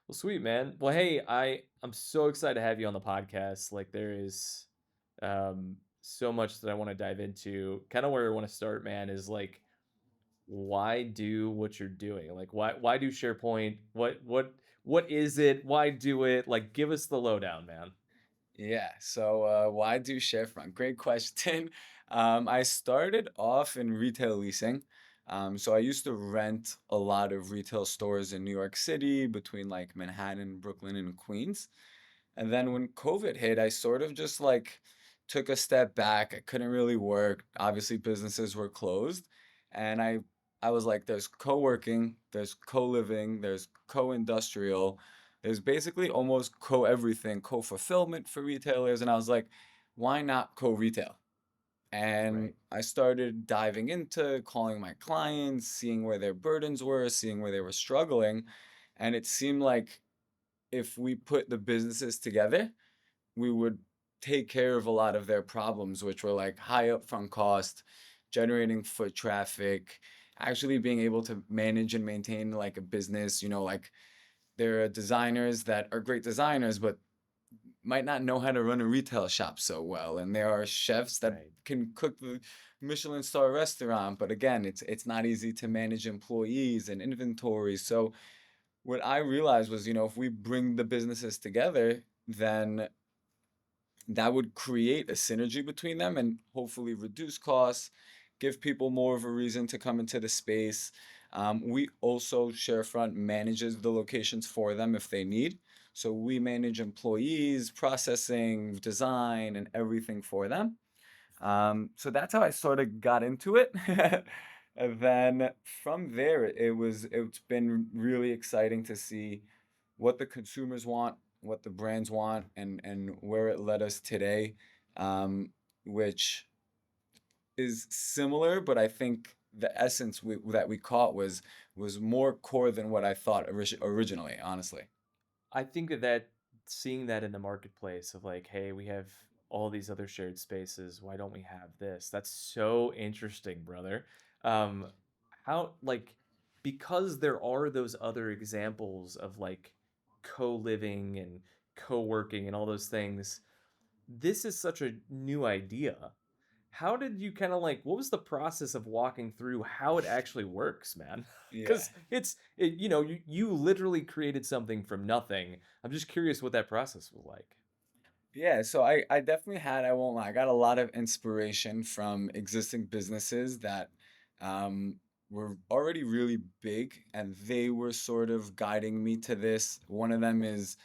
Well, sweet man. Well, hey, I'm so excited to have you on the podcast. Like, there is so much that I want to dive into. Kind of where I want to start, man, is like, why do what you're doing? Like, why do SharePoint? What is it? Why do it? Like, give us the lowdown, man. Yeah, so why do Sharefront? Great question. I started off in retail leasing. So I used to rent a lot of retail stores in New York City between like Manhattan, Brooklyn, and Queens. And then when COVID hit, I sort of just like took a step back. I couldn't really work. Obviously, businesses were closed. And I was like, there's co-working, there's co-living, there's co-industrial, there's basically almost co-everything, co-fulfillment for retailers. And I was like, why not co-retail? And Right. I started diving into calling my clients, seeing where their burdens were, seeing where they were struggling. And it seemed like if we put the businesses together, we would take care of a lot of their problems, which were like high upfront cost, generating foot traffic, actually being able to manage and maintain like a business. Like there are designers that are great designers, but might not know how to run a retail shop so well. And there are chefs that Right. can cook the Michelin star restaurant, but again, it's not easy to manage employees and inventory. So what I realized was, if we bring the businesses together, then that would create a synergy between them and hopefully reduce costs, give people more of a reason to come into the space. We also, Sharefront manages the locations for them if they need. So we manage employees, processing, design, and everything for them. So that's how I sort of got into it. And then from there, it's been really exciting to see what the consumers want, what the brands want, and where it led us today, which is similar, but I think the essence that we caught was more core than what I thought originally, honestly. I think that seeing that in the marketplace of like, hey, we have all these other shared spaces. Why don't we have this? That's so interesting, brother. Um, how like because there are those other examples of like co-living and co-working and all those things. This is such a new idea. How did you kind of like what was the process of walking through how it actually works, man? Yeah. Cuz you literally created something from nothing. I'm just curious what that process was like. Yeah, so I definitely had, I won't lie, I got a lot of inspiration from existing businesses that were already really big and they were sort of guiding me to this. One of them is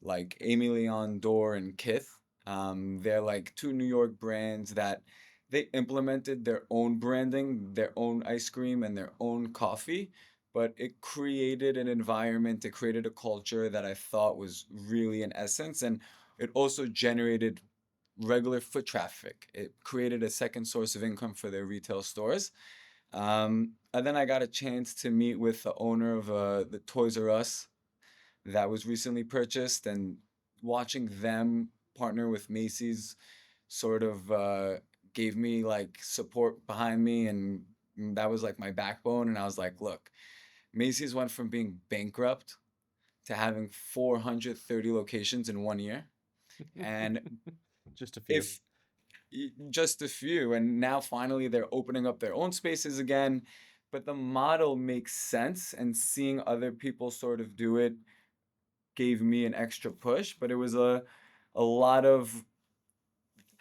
like Amy Leon Dore and Kith. They're like two New York brands that they implemented their own branding, their own ice cream, and their own coffee. But it created an environment, it created a culture that I thought was really in essence. And it also generated regular foot traffic. It created a second source of income for their retail stores. And then I got a chance to meet with the owner of the Toys R Us that was recently purchased, and watching them partner with Macy's sort of gave me like support behind me, and that was like my backbone. And I was like, look, Macy's went from being bankrupt to having 430 locations in 1 year. And Just a few. if just a few, and now finally they're opening up their own spaces again. But the model makes sense, and seeing other people sort of do it gave me an extra push, but it was a lot of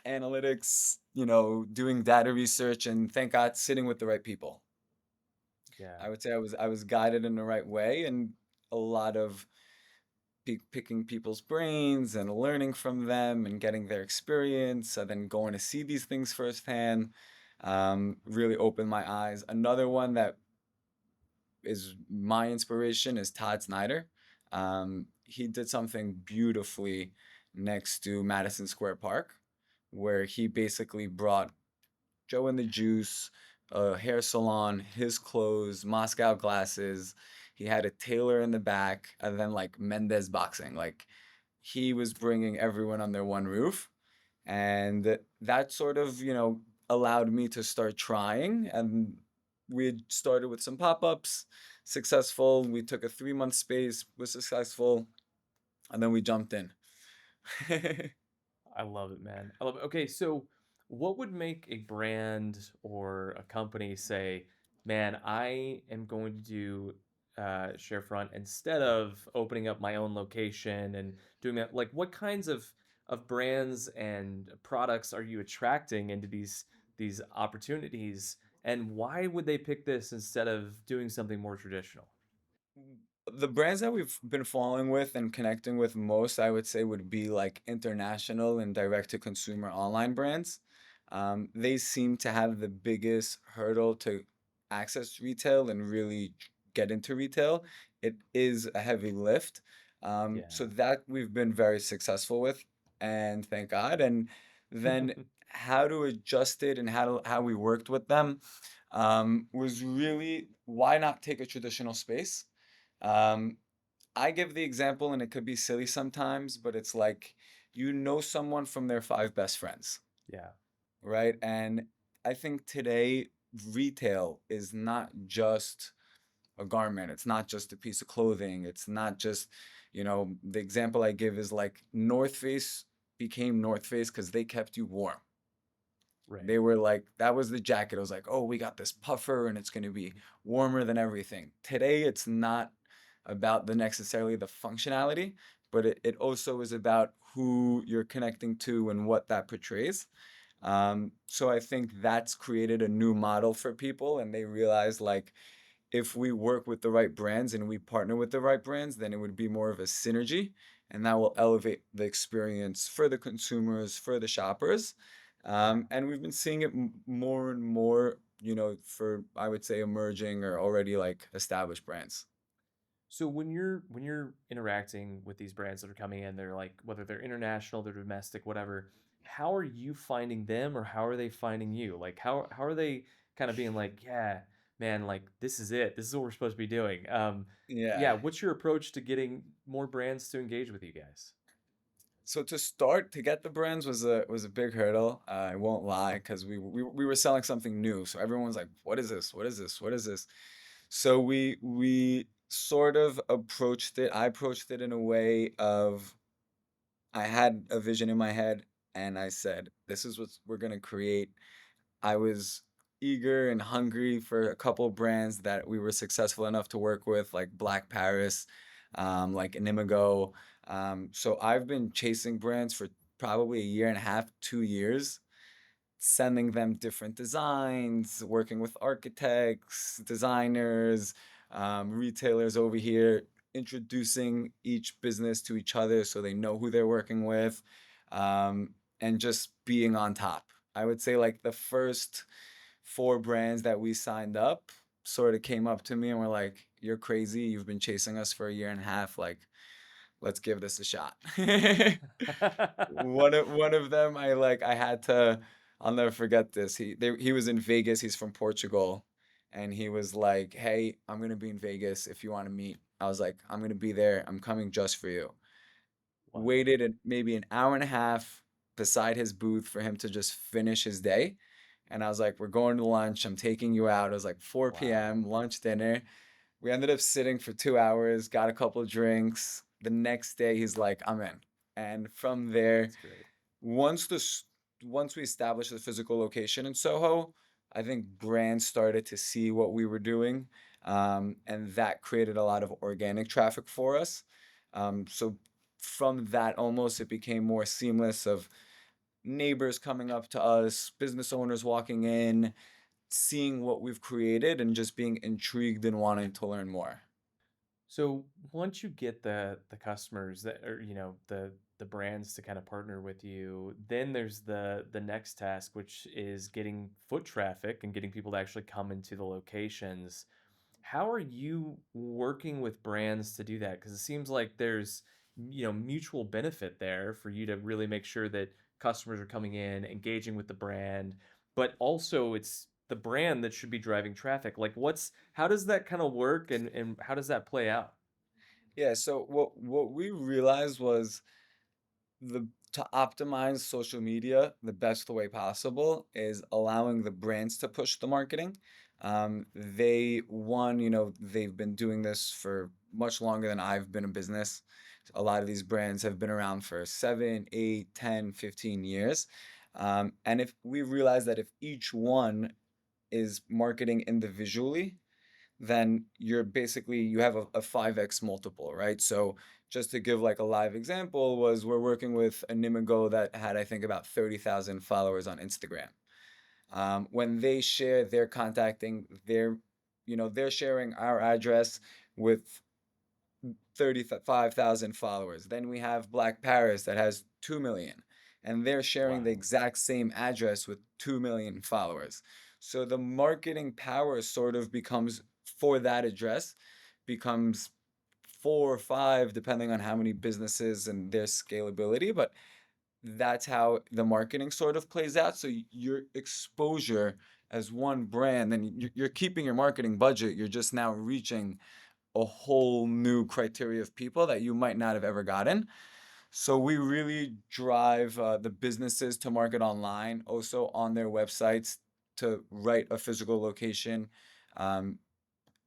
analytics, doing data research, and thank God sitting with the right people. Yeah. I would say I was guided in the right way, and a lot of picking people's brains and learning from them and getting their experience, and then going to see these things firsthand really opened my eyes. Another one that is my inspiration is Todd Snyder. He did something beautifully next to Madison Square Park, where he basically brought Joe and the Juice, a hair salon, his clothes, Moscow glasses. He had a tailor in the back, and then like Mendez boxing. Like he was bringing everyone under one roof, and that sort of allowed me to start trying, and we had started with some pop-ups, successful. We took a 3-month space, was successful, and then we jumped in. I love it, man. I love it. Okay, so what would make a brand or a company say, "Man, I am going to do Sharefront instead of opening up my own location and doing that"? Like, what kinds of brands and products are you attracting into these opportunities, and why would they pick this instead of doing something more traditional? The brands that we've been following with and connecting with most, I would say, would be like international and direct to consumer online brands. They seem to have the biggest hurdle to access retail and really get into retail. It is a heavy lift. So Yeah. that we've been very successful with, and thank God. And then how to adjust it and how we worked with them was really why not take a traditional space? Um, I give the example, and it could be silly sometimes, but it's like you know someone from their five best friends, Yeah. right? And I think today retail is not just a garment, it's not just a piece of clothing, it's not just, the example I give is like North Face became North Face because they kept you warm. Right. They were like, that was the jacket. It was like, oh, we got this puffer and it's going to be warmer than everything. Today, it's not about the necessarily the functionality, but it also is about who you're connecting to and what that portrays. So I think that's created a new model for people, and they realize like if we work with the right brands and we partner with the right brands, then it would be more of a synergy, and that will elevate the experience for the consumers, for the shoppers. Yeah. And we've been seeing it more and more, for I would say emerging or already like established brands. So when you're interacting with these brands that are coming in, they're like whether they're international, they're domestic, whatever. How are you finding them, or how are they finding you? Like how are they kind of being like, yeah, man, like this is it. This is what we're supposed to be doing. Yeah. Yeah. What's your approach to getting more brands to engage with you guys? So to start, to get the brands was a big hurdle. I won't lie, because we were selling something new. So everyone's like, "What is this? What is this? What is this?" So we sort of approached it. I approached it in a way of I had a vision in my head, and I said, "This is what we're gonna create." I was eager and hungry for a couple brands that we were successful enough to work with, like Black Paris, like Inimigo. So I've been chasing brands for probably a year and a half, 2 years, sending them different designs, working with architects, designers, retailers over here, introducing each business to each other so they know who they're working with, and just being on top. I would say like the first four brands that we signed up sort of came up to me and were like, "You're crazy. You've been chasing us for a year and a half. Like, let's give this a shot." One of them, I had to. I'll never forget this. He was in Vegas. He's from Portugal, and he was like, "Hey, I'm gonna be in Vegas if you want to meet." I was like, "I'm gonna be there. I'm coming just for you." Wow. Waited maybe an hour and a half beside his booth for him to just finish his day. And I was like, "We're going to lunch. I'm taking you out." It was like 4 Wow. p.m., lunch, dinner. We ended up sitting for 2 hours, got a couple of drinks. The next day, he's like, "I'm in." And from there, That's great. once once we established the physical location in Soho, I think brands started to see what we were doing, and that created a lot of organic traffic for us. So from that, almost it became more seamless of neighbors coming up to us, business owners walking in, seeing what we've created, and just being intrigued and wanting to learn more. So once you get the customers that or the brands to kind of partner with you, then there's the next task, which is getting foot traffic and getting people to actually come into the locations. How are you working with brands to do that? Because it seems like there's mutual benefit there for you to really make sure that customers are coming in, engaging with the brand, but also it's the brand that should be driving traffic. Like how does that kind of work and how does that play out? Yeah, so what we realized was the to optimize social media the best way possible is allowing the brands to push the marketing. They one, they've been doing this for much longer than I've been in business. A lot of these brands have been around for 7, 8, 10, 15 years. And if we realize that if each one is marketing individually, then you have a 5x multiple, right? So just to give like a live example was we're working with a Nimigo that had, I think, about 30,000 followers on Instagram. When they share, they're contacting they're sharing our address with 35,000 followers. Then we have Black Paris that has 2 million, and they're sharing the Wow. exact same address with 2 million followers. So the marketing power sort of becomes for that address becomes 4 or 5, depending on how many businesses and their scalability. But that's how the marketing sort of plays out. So your exposure as one brand, and you're keeping your marketing budget, you're just now reaching a whole new criteria of people that you might not have ever gotten. So we really drive the businesses to market online, also on their websites to write a physical location. Um,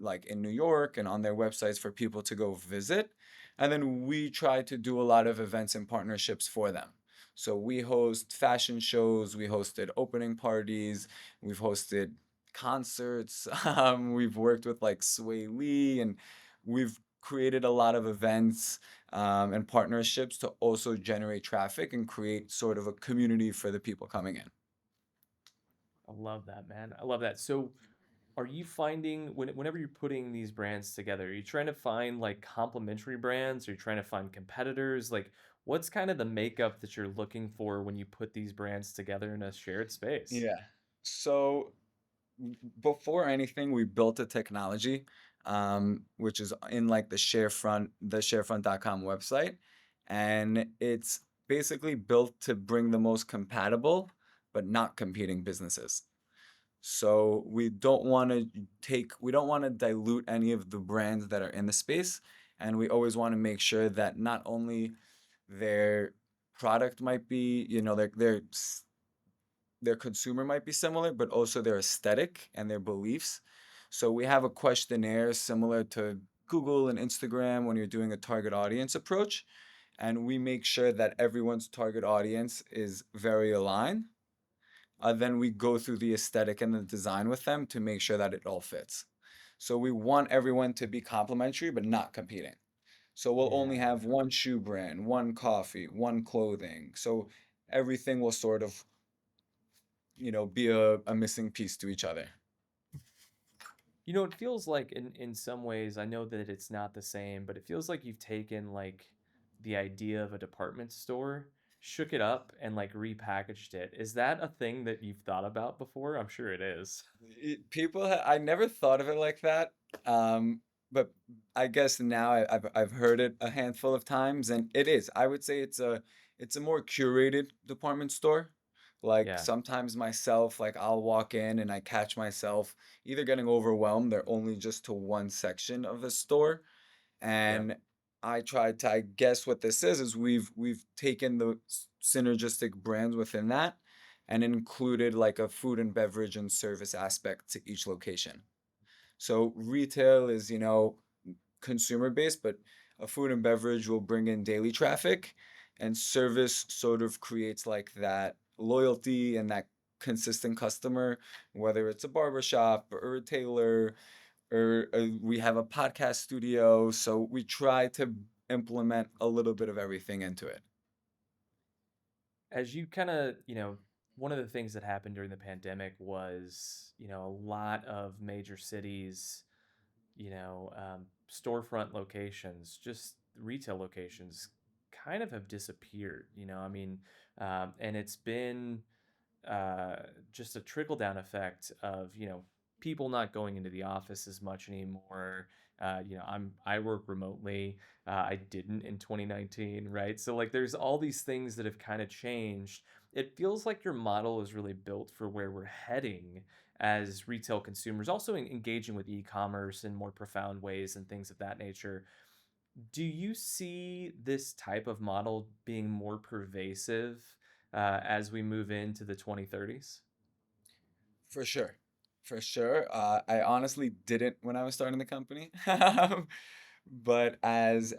like in New York and on their websites for people to go visit. And then we try to do a lot of events and partnerships for them. So we host fashion shows, we hosted opening parties, we've hosted concerts, we've worked with like Sway Lee, and we've created a lot of events and partnerships to also generate traffic and create sort of a community for the people coming in. I love that, man. I love that. So, are you finding whenever you're putting these brands together, are you trying to find like complementary brands? Are you trying to find competitors? Like, what's kind of the makeup that you're looking for when you put these brands together in a shared space? Yeah. So before anything, we built a technology, which is in like the sharefront.com website. And it's basically built to bring the most compatible, but not competing businesses. So we don't want to dilute any of the brands that are in the space. And we always want to make sure that not only their product might be, their consumer might be similar, but also their aesthetic and their beliefs. So we have a questionnaire similar to Google and Instagram when you're doing a target audience approach. And we make sure that everyone's target audience is very aligned. Then we go through the aesthetic and the design with them to make sure that it all fits. So we want everyone to be complementary, but not competing. So we'll only Yeah. have one shoe brand, one coffee, one clothing. So everything will sort of be a missing piece to each other. It feels like in some ways, I know that it's not the same, but it feels like you've taken like the idea of a department store, shook it up, and like repackaged it. Is that a thing that you've thought about before? I'm sure it is. I never thought of it like that, but I guess now I've heard it a handful of times, and it is. I would say it's a more curated department store. Like Yeah. sometimes myself, like I'll walk in and I catch myself either getting overwhelmed or only just to one section of the store, Yep. and I tried to, I guess what this is we've taken the synergistic brands within that and included like a food and beverage and service aspect to each location. So retail is, consumer based, but a food and beverage will bring in daily traffic, and service sort of creates like that loyalty and that consistent customer, whether it's a barber shop or a tailor or we have a podcast studio. So we try to implement a little bit of everything into it. As you kind of, one of the things that happened during the pandemic was, a lot of major cities, storefront locations, just retail locations kind of have disappeared, I mean, and it's been uh, just a trickle down effect of people not going into the office as much anymore. I work remotely. I didn't in 2019, right? So like there's all these things that have kind of changed. It feels like your model is really built for where we're heading as retail consumers, also engaging with e-commerce in more profound ways and things of that nature. Do you see this type of model being more pervasive as we move into the 2030s? For sure. For sure. I honestly didn't when I was starting the company. But as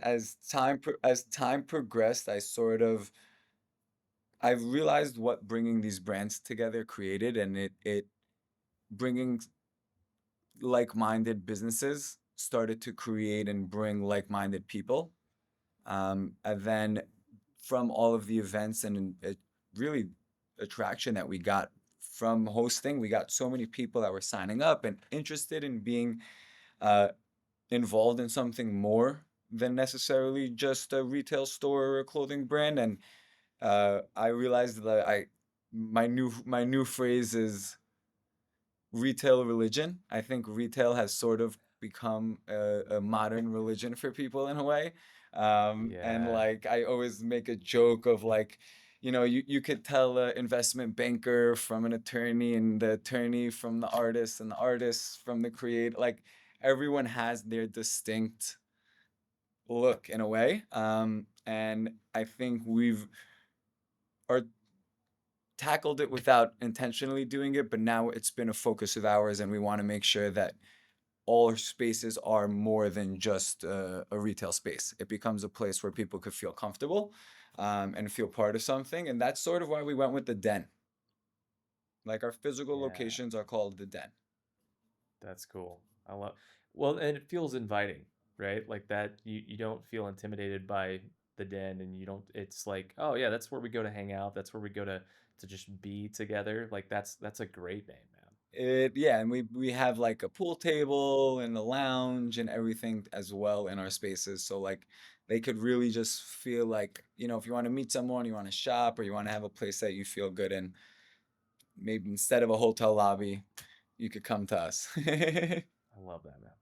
time progressed, I realized what bringing these brands together created, and it bringing like-minded businesses started to create and bring like-minded people. And then from all of the events and really attraction that we got from hosting, we got so many people that were signing up and interested in being uh, involved in something more than necessarily just a retail store or a clothing brand. And I realized that I my new phrase is retail religion. I think retail has sort of become a modern religion for people in a way. And Yeah. like I always make a joke of like, you could tell an investment banker from an attorney, and the attorney from the artist, and the artist from the creator. Like everyone has their distinct look in a way. And I think we've are tackled it without intentionally doing it, but now it's been a focus of ours, and we want to make sure that all our spaces are more than just a retail space. It becomes a place where people could feel comfortable and feel part of something. And that's sort of why we went with the den. Like our physical Yeah. locations are called the den. That's cool. I love well, and it feels inviting, right? Like that you don't feel intimidated by the den and you don't it's like, oh yeah, that's where we go to hang out. That's where we go to just be together. Like that's a great name, man. Yeah, and we have like a pool table and a lounge and everything as well in our spaces. So like they could really just feel like, if you want to meet someone, you want to shop, or you want to have a place that you feel good in, maybe instead of a hotel lobby, you could come to us. I love that, man.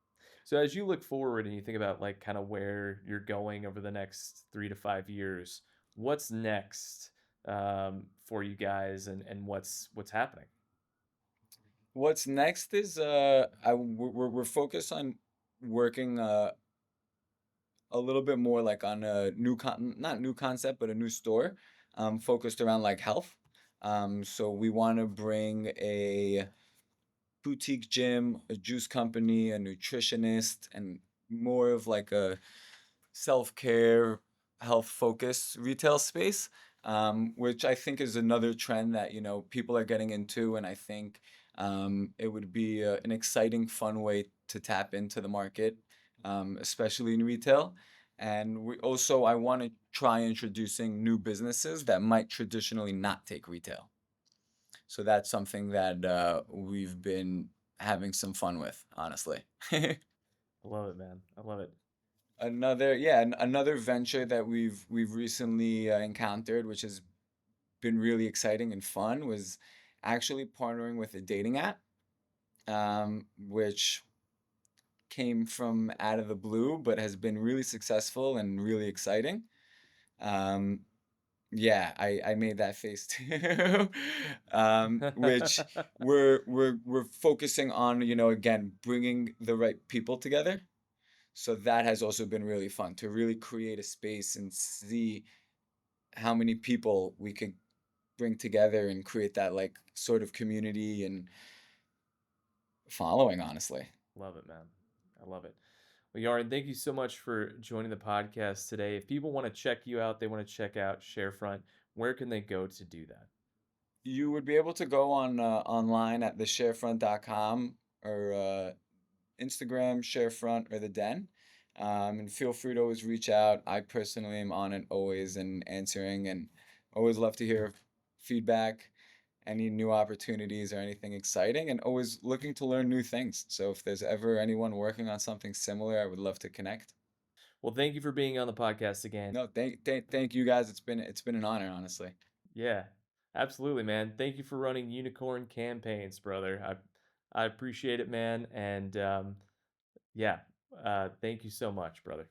So as you look forward and you think about like kind of where you're going over the next 3 to 5 years, what's next for you guys and what's happening? What's next is we're focused on working a little bit more like on a not new concept, but a new store focused around like health. So we want to bring a boutique gym, a juice company, a nutritionist, and more of like a self-care, health-focused retail space, which I think is another trend that, people are getting into, and I think it would be an exciting, fun way to tap into the market, especially in retail. And I want to try introducing new businesses that might traditionally not take retail. So that's something that we've been having some fun with, honestly. I love it, man. I love it. Another venture that we've recently encountered, which has been really exciting and fun, was actually partnering with a dating app, which came from out of the blue, but has been really successful and really exciting. Um, yeah, I made that face too. Which we're focusing on, again, bringing the right people together. So that has also been really fun to really create a space and see how many people we could bring together and create that like sort of community and following, honestly. Love it, man. I love it. Well, Yaron, thank you so much for joining the podcast today. If people want to check you out, they want to check out Sharefront, where can they go to do that? You would be able to go on online at thesharefront.com or Instagram, Sharefront, or the Den. And feel free to always reach out. I personally am on it always and answering, and always love to hear feedback, any new opportunities or anything exciting, and always looking to learn new things. So if there's ever anyone working on something similar, I would love to connect. Well, thank you for being on the podcast again. No, thank you guys. It's been an honor, honestly. Yeah, absolutely, man. Thank you for running unicorn campaigns, brother. I appreciate it, man. And yeah, thank you so much, brother.